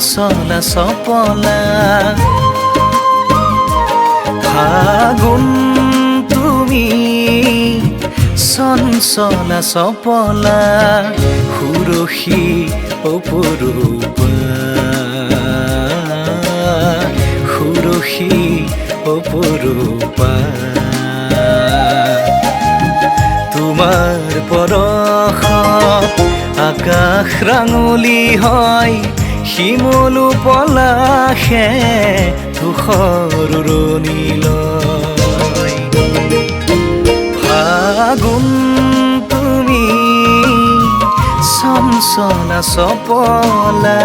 চঞ্চলা চপলা ফাগুন তুমি চঞ্চলা চপলা সুৰসী অপৰূপা সুৰসী অপৰূপা তোমাৰ পৰশত আকাশ ৰাঙলী হয় শিমলু পলাশে ধূসৰ উৰণিলৈ ফাগুন তুমি চঞ্চলা চপলা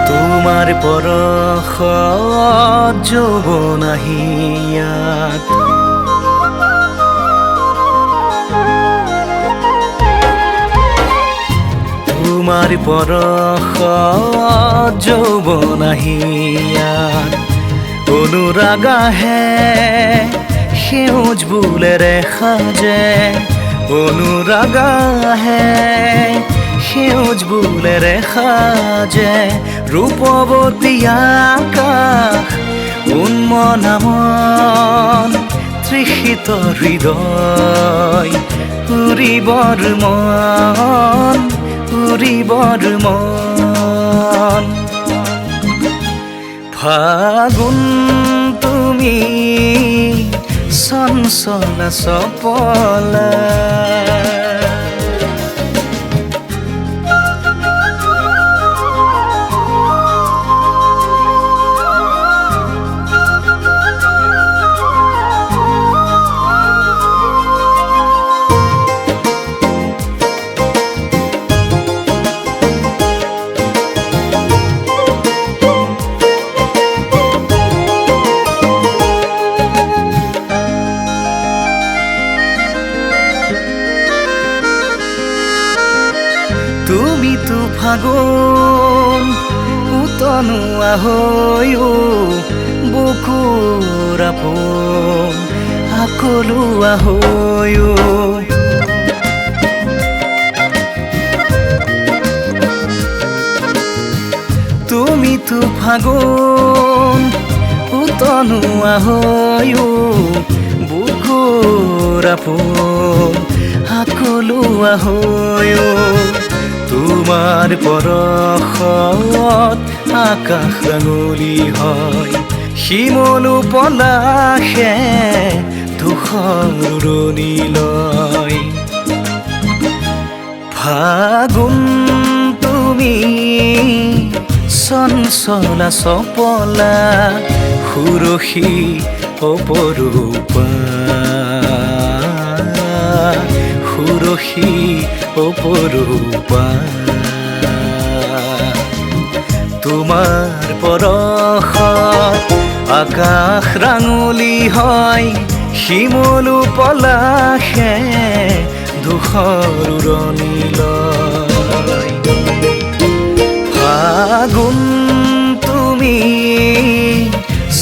তোমাৰ পৰশত যৌৱন আহি ইয়াত তোমাৰ পৰশত যৌৱন আহি ইয়াত অনুৰাগ আহে সেউজ বুলেৰে সাজে অনুৰাগ আহে সেউজ বুলেৰে সাজে ৰূপৱতী আকাশ উন্মনা মন তৃষিত হৃদয় উৰিবৰ মন ফাগুন তুমি চঞ্চলা চপলা তুমিতো ফাগুন উতনুৱা হৈ বুকুৰ আপোন আকলুৱা হৈ তুমিতো ফাগুন উতনুৱা হৈ বুকুৰ আপোন আকলুৱা হৈ তোমাৰ পৰশত আকাশ ৰাঙলী হয় শিমলু পলাশে ধূসৰ উৰণিলৈ ফাগুন তুমি চঞ্চলা চপলা সুৰসী অপৰূপা সুৰসী অপৰূপা তোমাৰ পৰশত আকাশ ৰাঙলী হয় শিমলু পলাশে ধূসৰ উৰণিলৈ ফাগুন তুমি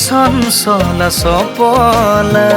চঞ্চলা চপলা